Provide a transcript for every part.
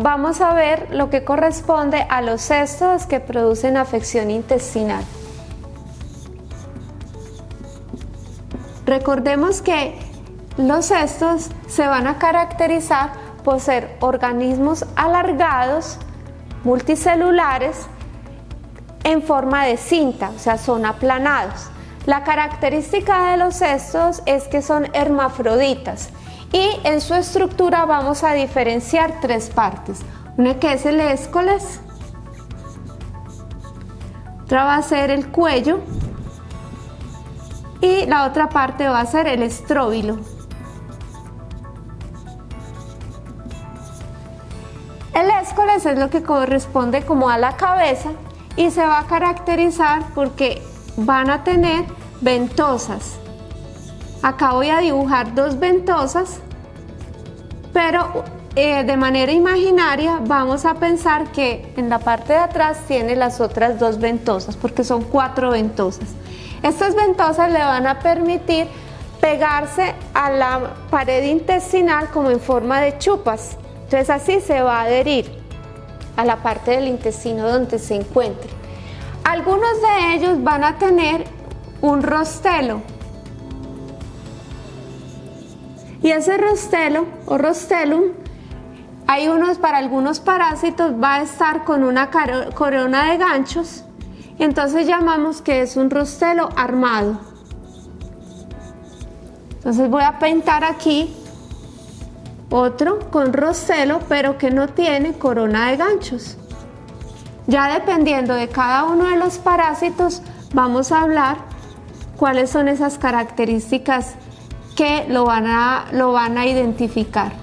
vamos a ver lo que corresponde a los cestos que producen afección intestinal. Recordemos que los cestos se van a caracterizar por ser organismos alargados, multicelulares, en forma de cinta, o sea, son aplanados. La característica de los cestos es que son hermafroditas y en su estructura vamos a diferenciar tres partes. Una que es el escoles, otra va a ser el cuello y la otra parte va a ser el estróbilo. El escoles es lo que corresponde como a la cabeza y se va a caracterizar porque van a tener ventosas. Acá voy a dibujar dos ventosas, pero de manera imaginaria vamos a pensar que en la parte de atrás tiene las otras dos ventosas porque son 4 ventosas. Estas ventosas le van a permitir pegarse a la pared intestinal como en forma de chupas. Entonces así se va a adherir a la parte del intestino donde se encuentre. Algunos de ellos van a tener un rostelo. Y ese rostelo o rostelum, hay unos para algunos parásitos va a estar con una corona de ganchos. Entonces llamamos que es un rostelo armado. Entonces voy a pintar aquí otro con rostelo, pero que no tiene corona de ganchos. Ya dependiendo de cada uno de los parásitos, vamos a hablar cuáles son esas características que lo van a identificar.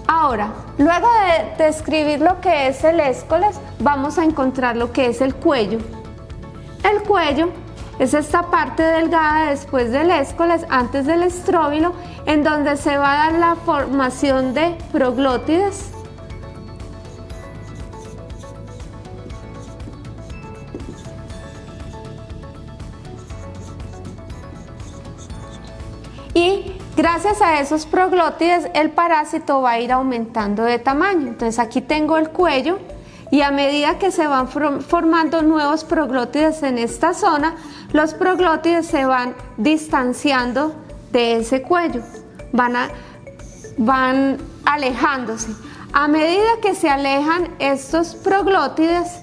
Ahora, luego de describir lo que es el escoles, vamos a encontrar lo que es el cuello. El cuello es esta parte delgada después del escoles, antes del estróbilo, en donde se va a dar la formación de proglótides. Y gracias a esos proglótides el parásito va a ir aumentando de tamaño. Entonces aquí tengo el cuello y a medida que se van formando nuevos proglótides en esta zona, los proglótides se van distanciando de ese cuello, van alejándose. A medida que se alejan estos proglótides,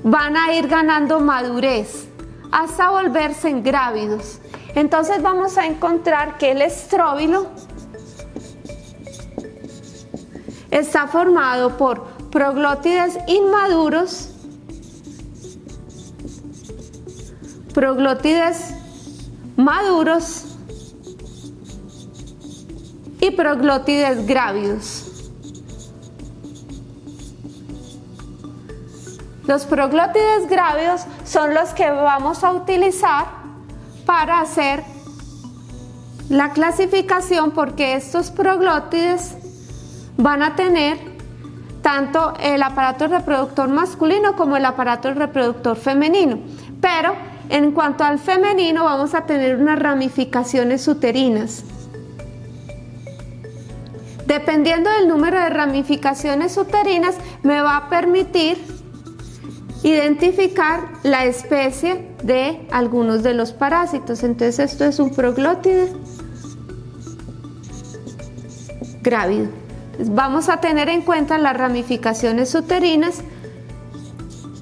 van a ir ganando madurez hasta volverse grávidos. Entonces vamos a encontrar que el estróbilo está formado por proglótides inmaduros, proglótides maduros y proglótides grávidos. Los proglótides grávidos son los que vamos a utilizar para hacer la clasificación, porque estos proglótides van a tener tanto el aparato reproductor masculino como el aparato reproductor femenino, pero en cuanto al femenino vamos a tener unas ramificaciones uterinas. Dependiendo del número de ramificaciones uterinas me va a permitir identificar la especie de algunos de los parásitos. Entonces esto es un proglótide grávido. Vamos a tener en cuenta las ramificaciones uterinas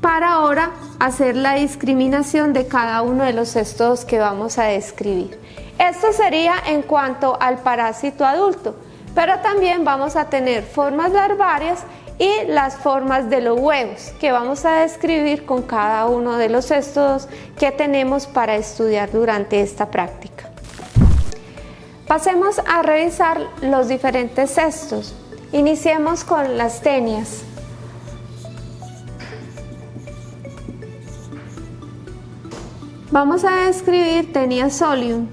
para ahora hacer la discriminación de cada uno de los cestos que vamos a describir. Esto sería en cuanto al parásito adulto, pero también vamos a tener formas larvarias y las formas de los huevos que vamos a describir con cada uno de los cestos que tenemos para estudiar durante esta práctica. Pasemos a revisar los diferentes cestos. Iniciemos con las tenias. Vamos a describir Taenia solium.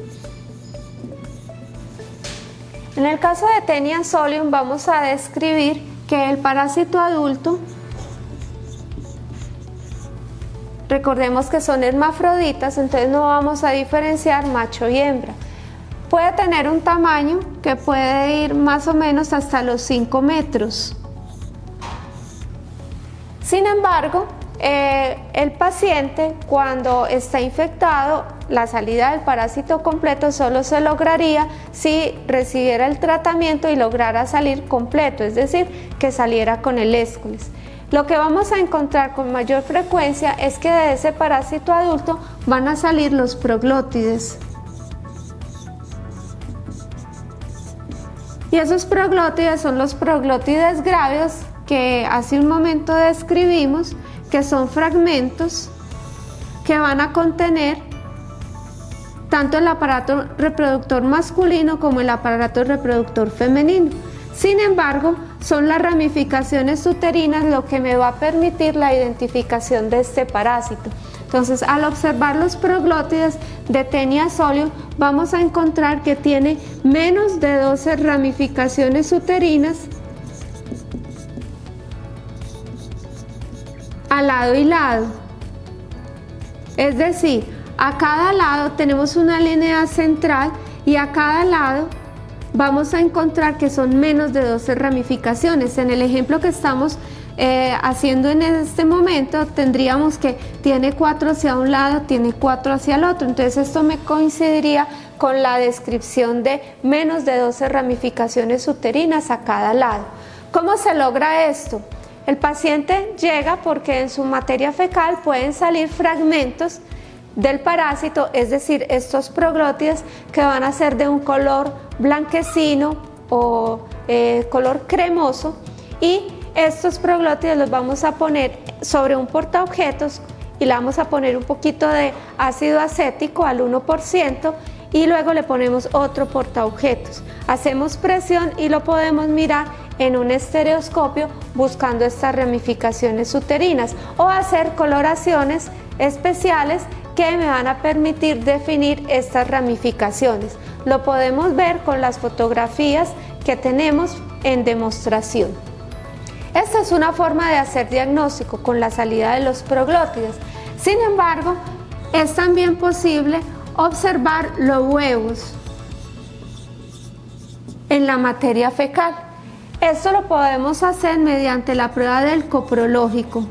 En el caso de Taenia solium vamos a describir que el parásito adulto, recordemos que son hermafroditas, entonces no vamos a diferenciar macho y hembra. puede tener un tamaño que puede ir más o menos hasta los 5 metros. Sin embargo, el paciente, cuando está infectado, la salida del parásito completo solo se lograría si recibiera el tratamiento y lograra salir completo, es decir, que saliera con el Éscoles. Lo que vamos a encontrar con mayor frecuencia es que de ese parásito adulto van a salir los proglótides. Y esos proglótides son los proglótides grávidos que hace un momento describimos, que son fragmentos que van a contener tanto el aparato reproductor masculino como el aparato reproductor femenino. Sin embargo, son las ramificaciones uterinas lo que me va a permitir la identificación de este parásito. Entonces, al observar los proglótides de Taenia solium, vamos a encontrar que tiene menos de 12 ramificaciones uterinas a lado y lado. Es decir, a cada lado tenemos una línea central y a cada lado vamos a encontrar que son menos de 12 ramificaciones. En el ejemplo que estamos haciendo en este momento, tendríamos que tiene 4 hacia un lado, tiene 4 hacia el otro. Entonces esto me coincidiría con la descripción de menos de 12 ramificaciones uterinas a cada lado. ¿Cómo se logra esto? El paciente llega porque en su materia fecal pueden salir fragmentos del parásito, es decir, estos proglótides que van a ser de un color blanquecino o color cremoso, y estos proglótides los vamos a poner sobre un portaobjetos y le vamos a poner un poquito de ácido acético al 1% y luego le ponemos otro portaobjetos. Hacemos presión y lo podemos mirar en un estereoscopio buscando estas ramificaciones uterinas o hacer coloraciones especiales que me van a permitir definir estas ramificaciones. Lo podemos ver con las fotografías que tenemos en demostración. Esta es una forma de hacer diagnóstico con la salida de los proglótides. Sin embargo, es también posible observar los huevos en la materia fecal. Esto lo podemos hacer mediante la prueba del coprológico.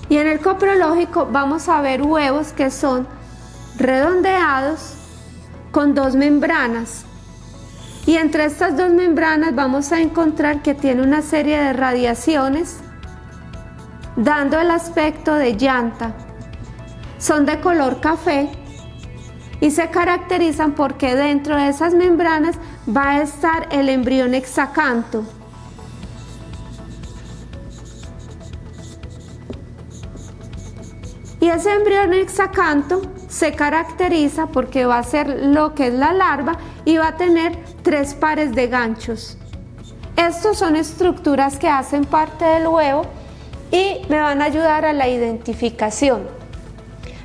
Y en el coprológico vamos a ver huevos que son redondeados con 2 membranas. Y entre estas 2 membranas vamos a encontrar que tiene una serie de radiaciones dando el aspecto de llanta. Son de color café y se caracterizan porque dentro de esas membranas va a estar el embrión hexacanto. Y ese embrión hexacanto se caracteriza porque va a ser lo que es la larva y va a tener 3 pares de ganchos. Estos son estructuras que hacen parte del huevo y me van a ayudar a la identificación.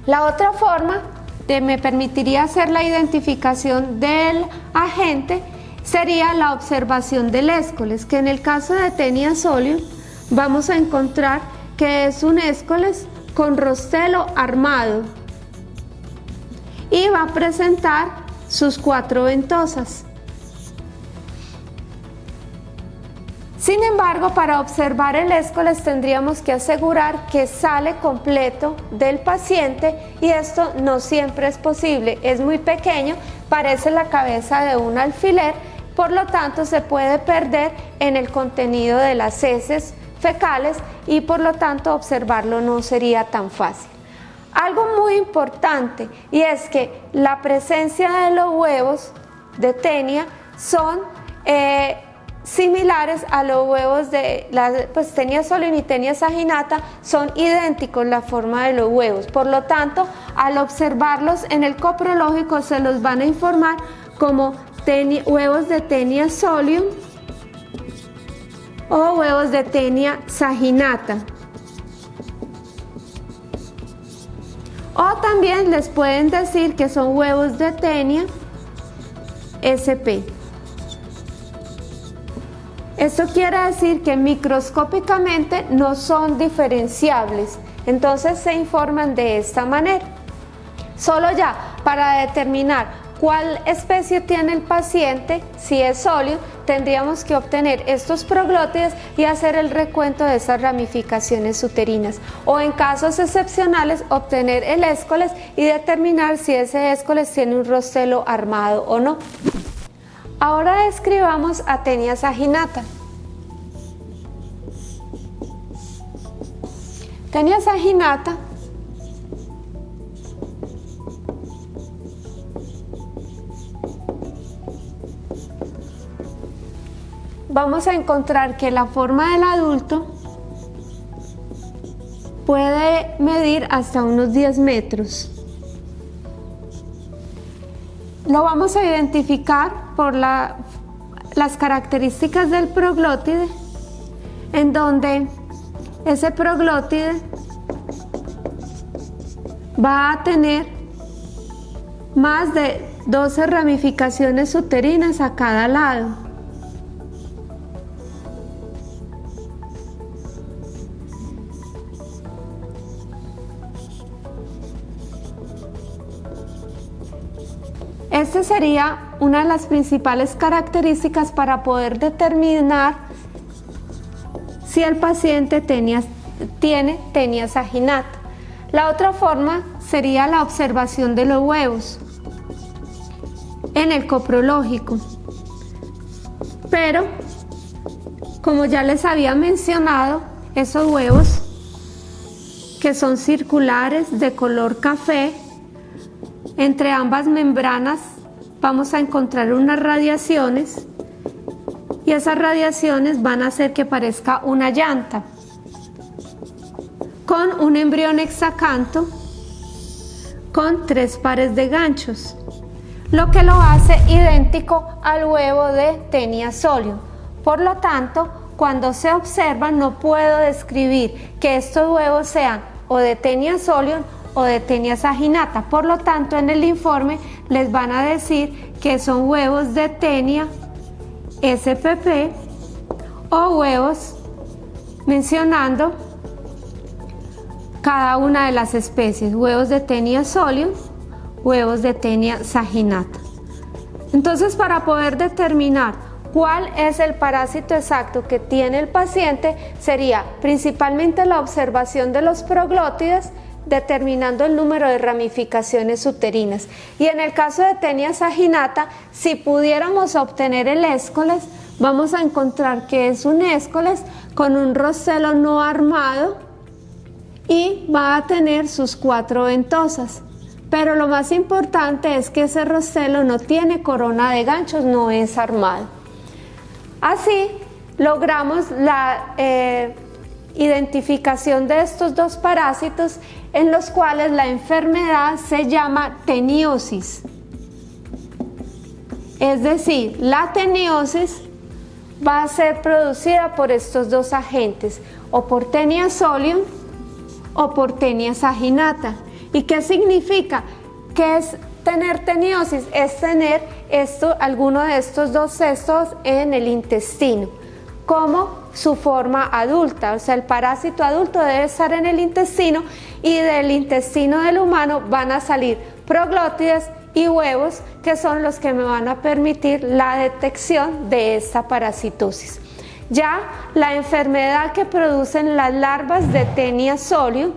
La otra forma me permitiría hacer la identificación del agente sería la observación del Éscoles, que en el caso de Taenia solium vamos a encontrar que es un Éscoles con rostelo armado y va a presentar sus 4 ventosas. Sin embargo, para observar el Éscoles tendríamos que asegurar que sale completo del paciente y esto no siempre es posible. Es muy pequeño, parece la cabeza de un alfiler, por lo tanto se puede perder en el contenido de las heces fecales y por lo tanto observarlo no sería tan fácil. Algo muy importante y es que la presencia de los huevos de Taenia son similares a los huevos de Taenia solium y Taenia saginata, son idénticos la forma de los huevos. Por lo tanto, al observarlos en el coprológico se los van a informar como huevos de Taenia solium o huevos de Taenia saginata. O también les pueden decir que son huevos de Taenia sp. Esto quiere decir que microscópicamente no son diferenciables, entonces se informan de esta manera. Solo ya para determinar cuál especie tiene el paciente. Si es sóleo, tendríamos que obtener estos proglótides y hacer el recuento de esas ramificaciones uterinas, o en casos excepcionales obtener el escoles y determinar si ese escoles tiene un rostelo armado o no. Ahora describamos a Taenia saginata. Taenia saginata vamos a encontrar que la forma del adulto puede medir hasta unos 10 metros. Lo vamos a identificar por las características del proglótide, en donde ese proglótide va a tener más de 12 ramificaciones uterinas a cada lado. Esta sería una de las principales características para poder determinar si el paciente tiene Taenia saginata. La otra forma sería la observación de los huevos en el coprológico. Pero, como ya les había mencionado, esos huevos que son circulares de color café, entre ambas membranas vamos a encontrar unas radiaciones, y esas radiaciones van a hacer que parezca una llanta con un embrión hexacanto con 3 pares de ganchos, lo que lo hace idéntico al huevo de Taenia solium. Por lo tanto, cuando se observa, no puedo describir que estos huevos sean o de Taenia solium o de Taenia saginata. Por lo tanto, en el informe les van a decir que son huevos de Taenia spp o huevos mencionando cada una de las especies: huevos de Taenia solium, huevos de Taenia saginata. Entonces, para poder determinar cuál es el parásito exacto que tiene el paciente, sería principalmente la observación de los proglótides, determinando el número de ramificaciones uterinas. Y en el caso de Taenia saginata, si pudiéramos obtener el escoles, vamos a encontrar que es un escoles con un rostelo no armado y va a tener sus 4 ventosas. Pero lo más importante es que ese rostelo no tiene corona de ganchos, no es armado. Así logramos la identificación de estos dos parásitos, en los cuales la enfermedad se llama teniosis. Es decir, la teniosis va a ser producida por estos dos agentes, o por Taenia solium o por Taenia saginata. ¿Y qué significa? ¿Qué es tener teniosis? Es tener alguno de estos dos cestos en el intestino, como su forma adulta. O sea, el parásito adulto debe estar en el intestino, y del intestino del humano van a salir proglótides y huevos, que son los que me van a permitir la detección de esta parasitosis. Ya la enfermedad que producen las larvas de Taenia solium,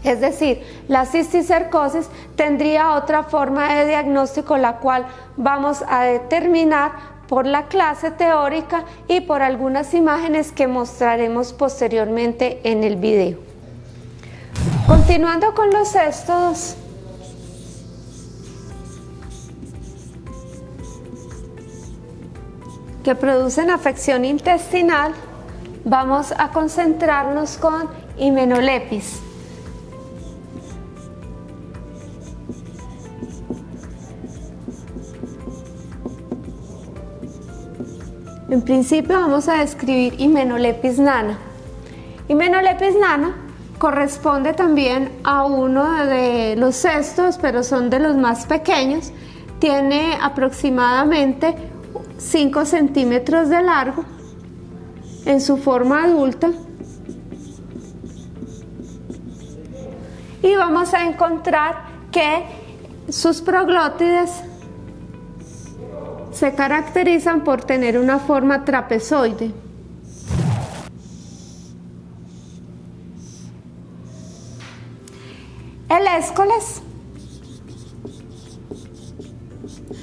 es decir, la cisticercosis, tendría otra forma de diagnóstico, la cual vamos a determinar por la clase teórica y por algunas imágenes que mostraremos posteriormente en el video. Continuando con los cestos, que producen afección intestinal, vamos a concentrarnos con Hymenoplepis. En principio vamos a describir Hymenoplepis nana. Hymenoplepis nana corresponde también a uno de los cestos, pero son de los más pequeños. Tiene aproximadamente 5 centímetros de largo en su forma adulta, y vamos a encontrar que sus proglótides se caracterizan por tener una forma trapezoide. El Escoles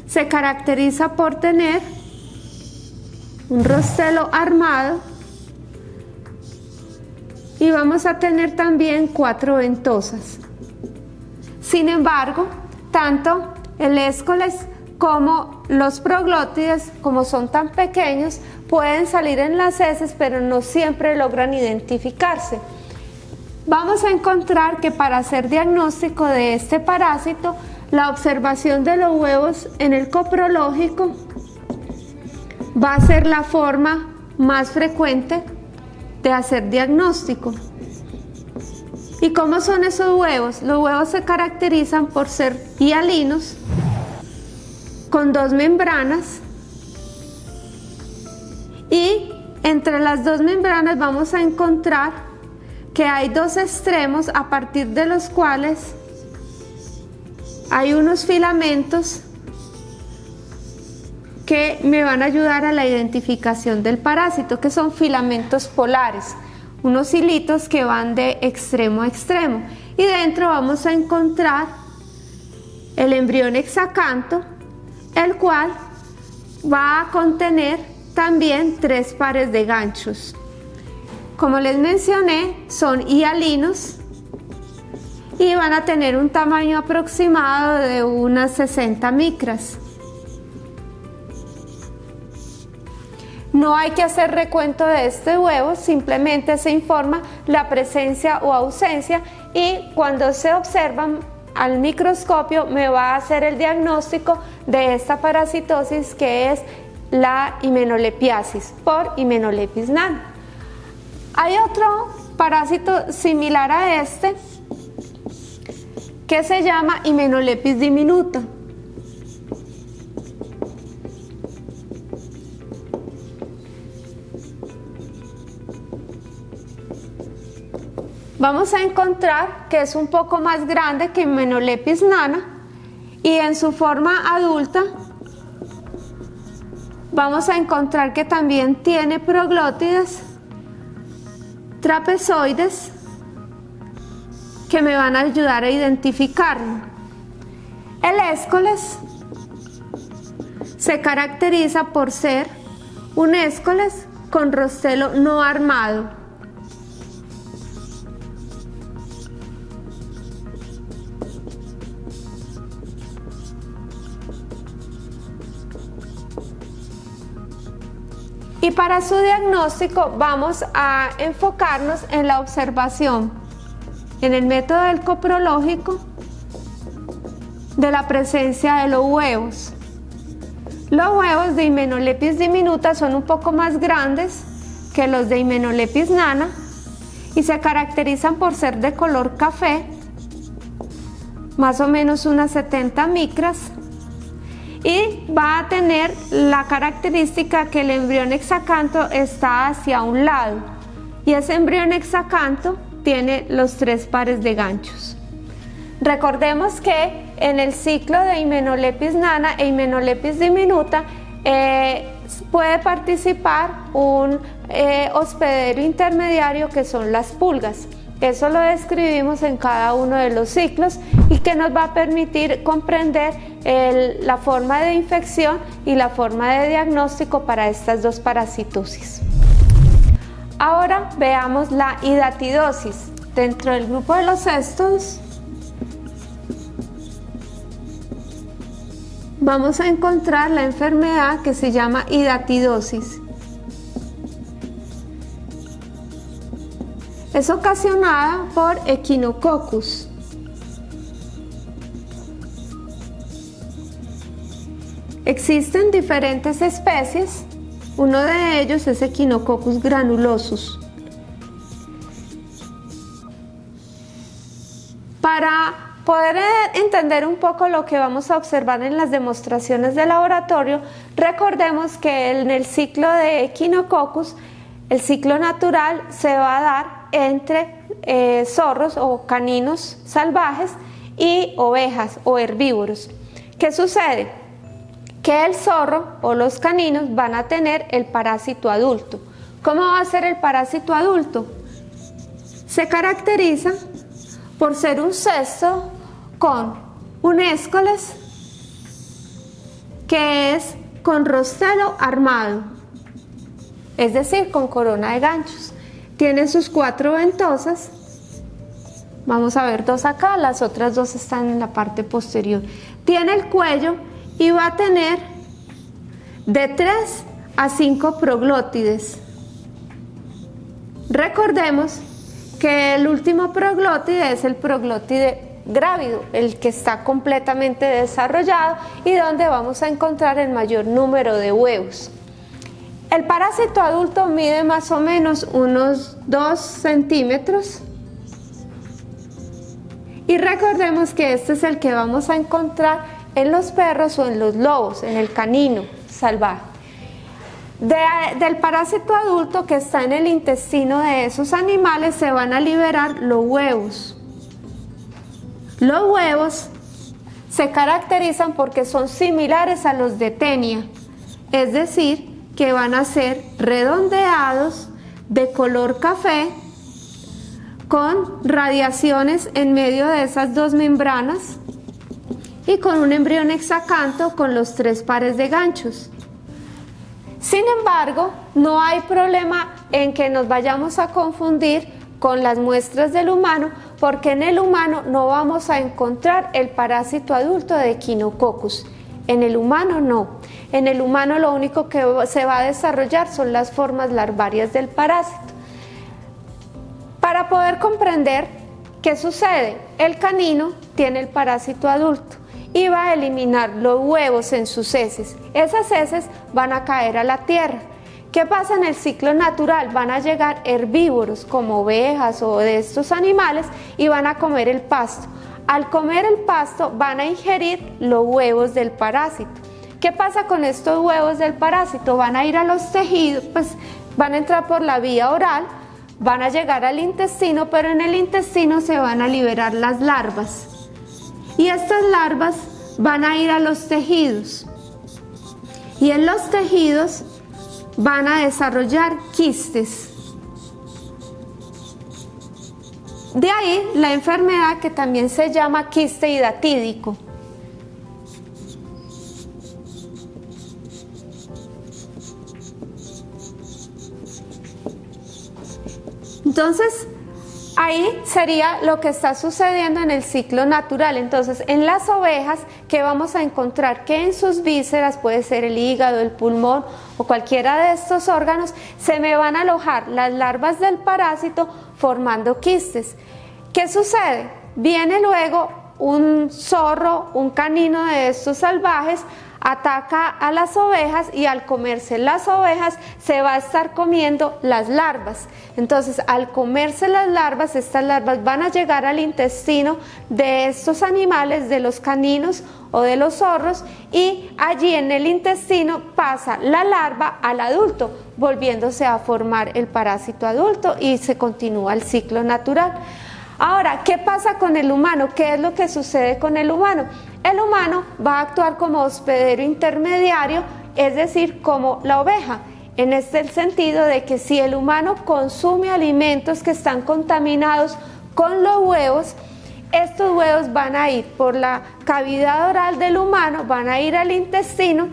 se caracteriza por tener un rostelo armado y vamos a tener también 4 ventosas. Sin embargo, tanto el Escoles como los proglótides, como son tan pequeños, pueden salir en las heces, pero no siempre logran identificarse. Vamos a encontrar que para hacer diagnóstico de este parásito, la observación de los huevos en el coprológico va a ser la forma más frecuente de hacer diagnóstico. ¿Y cómo son esos huevos? Los huevos se caracterizan por ser hialinos, con 2 membranas, y entre las 2 membranas vamos a encontrar que hay 2 extremos a partir de los cuales hay unos filamentos que me van a ayudar a la identificación del parásito, que son filamentos polares, unos hilitos que van de extremo a extremo, y dentro vamos a encontrar el embrión hexacanto, el cual va a contener también 3 pares de ganchos. Como les mencioné, son hialinos y van a tener un tamaño aproximado de unas 60 micras. No hay que hacer recuento de este huevo, simplemente se informa la presencia o ausencia, y cuando se observan al microscopio me va a hacer el diagnóstico de esta parasitosis, que es la himenolepiasis por Hymenolépis nana. Hay otro parásito similar a este que se llama Hymenolépis diminuta. Vamos a encontrar que es un poco más grande que Hymenolépis nana, y en su forma adulta vamos a encontrar que también tiene proglótides trapezoides que me van a ayudar a identificarlo. El Escoles se caracteriza por ser un Escoles con rostelo no armado. Y para su diagnóstico vamos a enfocarnos en la observación, en el método del coprológico, de la presencia de los huevos. Los huevos de Hymenolépis diminuta son un poco más grandes que los de Hymenolépis nana y se caracterizan por ser de color café, más o menos unas 70 micras, y va a tener la característica que el embrión hexacanto está hacia un lado, y ese embrión hexacanto tiene los 3 pares de ganchos. Recordemos que en el ciclo de Hymenolépis nana e Hymenolépis diminuta puede participar un hospedero intermediario, que son las pulgas. Eso lo describimos en cada uno de los ciclos y que nos va a permitir comprender la forma de infección y la forma de diagnóstico para estas 2 parasitosis. Ahora veamos la hidatidosis. Dentro del grupo de los cestos vamos a encontrar la enfermedad que se llama hidatidosis. Es ocasionada por Echinococcus. Existen diferentes especies, uno de ellos es Echinococcus granulosus. Para poder entender un poco lo que vamos a observar en las demostraciones de laboratorio, recordemos que en el ciclo de Echinococcus, el ciclo natural se va a dar entre zorros o caninos salvajes y ovejas o herbívoros. ¿Qué sucede? que el zorro o los caninos van a tener el parásito adulto. ¿Cómo va a ser el parásito adulto? Se caracteriza por ser un cesto con un escoles que es con rostelo armado, es decir, con corona de ganchos. Tiene sus 4 ventosas. Vamos a ver 2 acá, las otras 2 están en la parte posterior. Tiene el cuello y va a tener de 3 a 5 proglótides. Recordemos que el último proglótide es el proglótide grávido, el que está completamente desarrollado y donde vamos a encontrar el mayor número de huevos. El parásito adulto mide más o menos unos 2 centímetros y recordemos que este es el que vamos a encontrar en los perros o en los lobos, en el canino salvaje. Del parásito adulto que está en el intestino de esos animales se van a liberar los huevos. Los huevos se caracterizan porque son similares a los de tenia, es decir, que van a ser redondeados, de color café, con radiaciones en medio de esas 2 membranas y con un embrión hexacanto con los 3 pares de ganchos. Sin embargo, no hay problema en que nos vayamos a confundir con las muestras del humano, porque en el humano no vamos a encontrar el parásito adulto de Echinococcus. En el humano no. En el humano lo único que se va a desarrollar son las formas larvarias del parásito. Para poder comprender qué sucede, el canino tiene el parásito adulto y va a eliminar los huevos en sus heces. Esas heces van a caer a la tierra. ¿Qué pasa en el ciclo natural? Van a llegar herbívoros como ovejas o de estos animales y van a comer el pasto. Al comer el pasto van a ingerir los huevos del parásito. ¿Qué pasa con estos huevos del parásito? Van a ir a los tejidos, pues van a entrar por la vía oral, van a llegar al intestino, pero en el intestino se van a liberar las larvas. Y estas larvas van a ir a los tejidos. Y en los tejidos van a desarrollar quistes. De ahí la enfermedad que también se llama quiste hidatídico. Entonces, ahí sería lo que está sucediendo en el ciclo natural. Entonces, en las ovejas, que vamos a encontrar que en sus vísceras, puede ser el hígado, el pulmón o cualquiera de estos órganos, se me van a alojar las larvas del parásito formando quistes. ¿Qué sucede? Viene luego un zorro, un canino de estos salvajes, ataca a las ovejas y al comerse las ovejas se va a estar comiendo las larvas. Entonces, al comerse las larvas, estas larvas van a llegar al intestino de estos animales, de los caninos o de los zorros, y allí en el intestino pasa la larva al adulto, volviéndose a formar el parásito adulto y se continúa el ciclo natural. Ahora, ¿qué pasa con el humano? ¿Qué es lo que sucede con el humano? El humano va a actuar como hospedero intermediario, es decir, como la oveja, en este sentido de que si el humano consume alimentos que están contaminados con los huevos, estos huevos van a ir por la cavidad oral del humano, van a ir al intestino,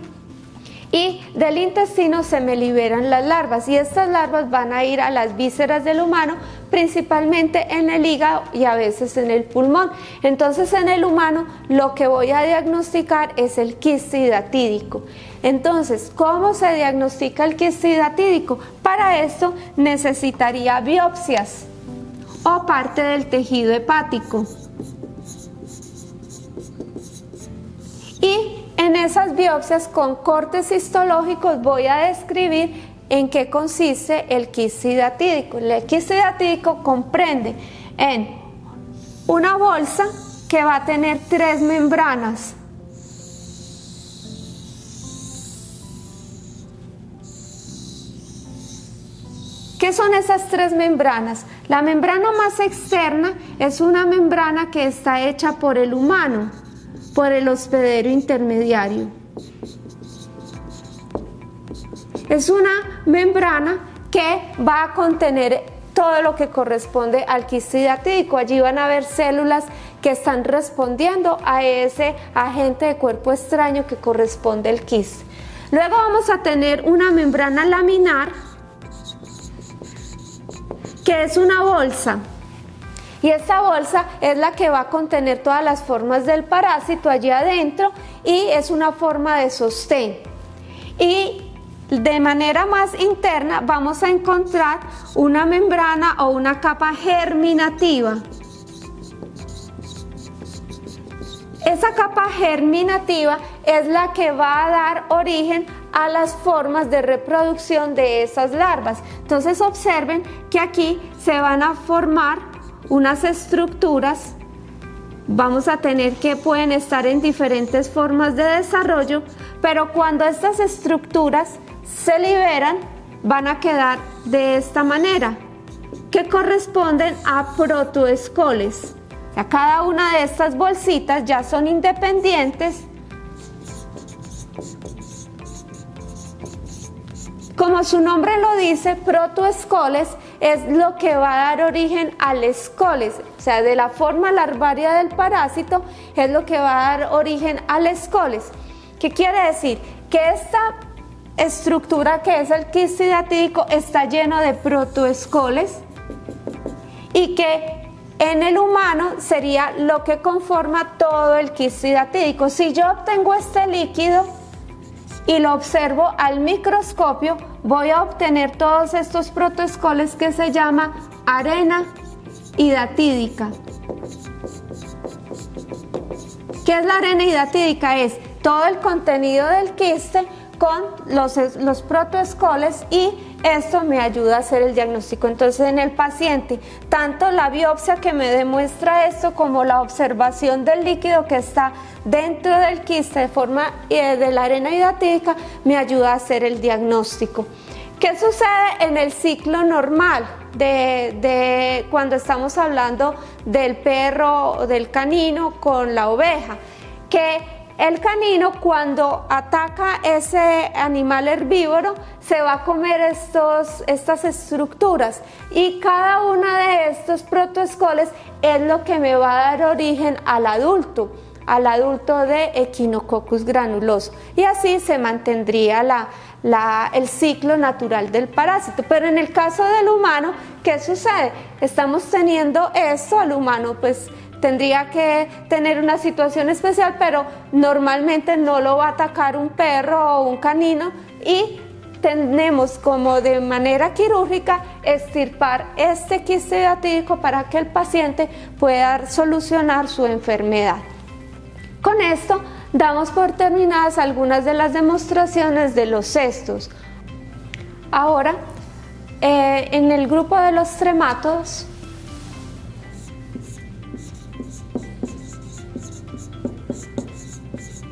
y del intestino se me liberan las larvas, y estas larvas van a ir a las vísceras del humano, principalmente en el hígado y a veces en el pulmón. Entonces, en el humano lo que voy a diagnosticar es el quiste hidatídico. Entonces, ¿cómo se diagnostica el quiste hidatídico? Para esto necesitaría biopsias o parte del tejido hepático. Y en esas biopsias con cortes histológicos voy a describir en qué consiste el quiste hidatídico. El quiste hidatídico comprende en una bolsa que va a tener 3 membranas. ¿Qué son esas 3 membranas? La membrana más externa es una membrana que está hecha por el humano, por el hospedero intermediario. Es una membrana que va a contener todo lo que corresponde al quiste hidatídico. Allí van a haber células que están respondiendo a ese agente de cuerpo extraño que corresponde al quiste. Luego vamos a tener una membrana laminar, que es una bolsa. Y esta bolsa es la que va a contener todas las formas del parásito allí adentro y es una forma de sostén. Y de manera más interna vamos a encontrar una membrana o una capa germinativa. Esa capa germinativa es la que va a dar origen a las formas de reproducción de esas larvas. Entonces observen que aquí se van a formar unas estructuras. Vamos a tener que pueden estar en diferentes formas de desarrollo, pero cuando estas estructuras se liberan, van a quedar de esta manera, que corresponden a protoescoles. Cada una de estas bolsitas ya son independientes. Como su nombre lo dice, protoescoles es lo que va a dar origen al escoles, o sea, de la forma larvaria del parásito es lo que va a dar origen al escoles. ¿Qué quiere decir? Que esta estructura que es el quiste hidatídico está lleno de protoescoles y que en el humano sería lo que conforma todo el quiste hidatídico. Si yo obtengo este líquido y lo observo al microscopio, voy a obtener todos estos protoescoles que se llama arena hidatídica. ¿Qué es la arena hidatídica? Es todo el contenido del quiste con los protoescoles y esto me ayuda a hacer el diagnóstico. Entonces en el paciente, tanto la biopsia que me demuestra esto como la observación del líquido que está dentro del quiste de forma de la arena hidatídica me ayuda a hacer el diagnóstico. ¿Qué sucede en el ciclo normal de cuando estamos hablando del perro o del canino con la oveja? Que el canino, cuando ataca ese animal herbívoro, se va a comer estas estructuras y cada una de estos protoescoles es lo que me va a dar origen al adulto de Echinococcus granuloso, y así se mantendría el ciclo natural del parásito. Pero en el caso del humano, ¿qué sucede? Estamos teniendo esto, el humano pues tendría que tener una situación especial, pero normalmente no lo va a atacar un perro o un canino y tenemos como de manera quirúrgica extirpar este quiste hidatídico para que el paciente pueda solucionar su enfermedad. Con esto damos por terminadas algunas de las demostraciones de los cestos. Ahora, en el grupo de los tremátodos,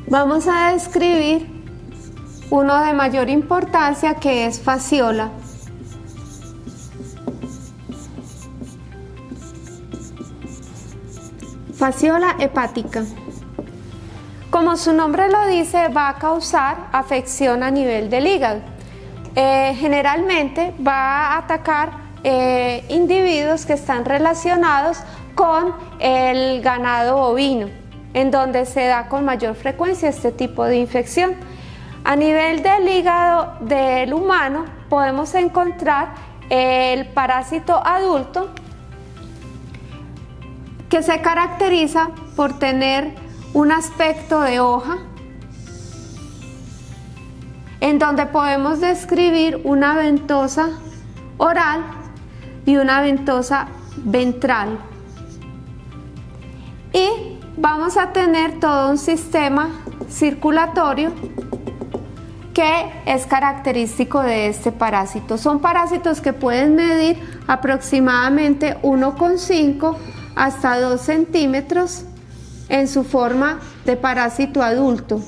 vamos a describir uno de mayor importancia, que es Fasciola. Fasciola hepática. Como su nombre lo dice, va a causar afección a nivel del hígado. Generalmente va a atacar individuos que están relacionados con el ganado bovino, en donde se da con mayor frecuencia este tipo de infección. A nivel del hígado del humano podemos encontrar el parásito adulto, que se caracteriza por tener un aspecto de hoja, en donde podemos describir una ventosa oral y una ventosa ventral. Y vamos a tener todo un sistema circulatorio que es característico de este parásito. Son parásitos que pueden medir aproximadamente 1,5 hasta 2 centímetros en su forma de parásito adulto.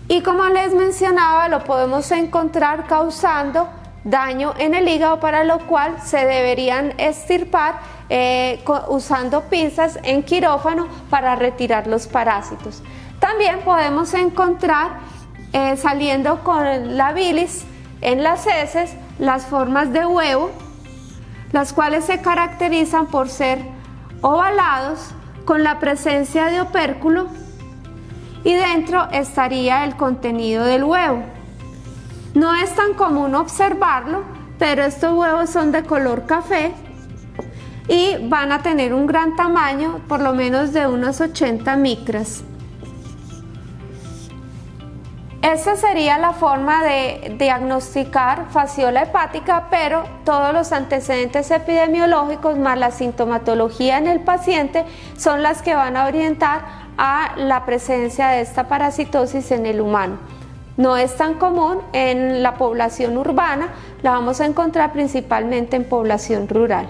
Y como les mencionaba, lo podemos encontrar causando daño en el hígado, para lo cual se deberían extirpar usando pinzas en quirófano para retirar los parásitos. También podemos encontrar saliendo con la bilis en las heces las formas de huevo, las cuales se caracterizan por ser ovalados con la presencia de opérculo, y dentro estaría el contenido del huevo. No es tan común observarlo, pero estos huevos son de color café y van a tener un gran tamaño, por lo menos de unos 80 micras. Esta sería la forma de diagnosticar fasciola hepática, pero todos los antecedentes epidemiológicos más la sintomatología en el paciente son las que van a orientar a la presencia de esta parasitosis en el humano. No es tan común en la población urbana, la vamos a encontrar principalmente en población rural.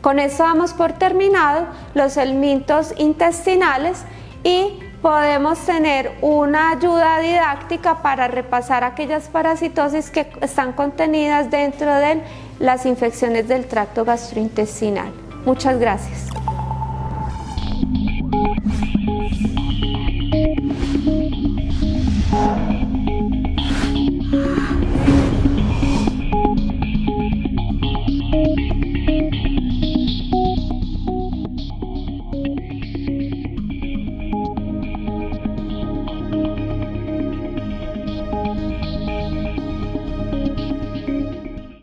Con esto damos por terminado los helmintos intestinales y podemos tener una ayuda didáctica para repasar aquellas parasitosis que están contenidas dentro de las infecciones del tracto gastrointestinal. Muchas gracias.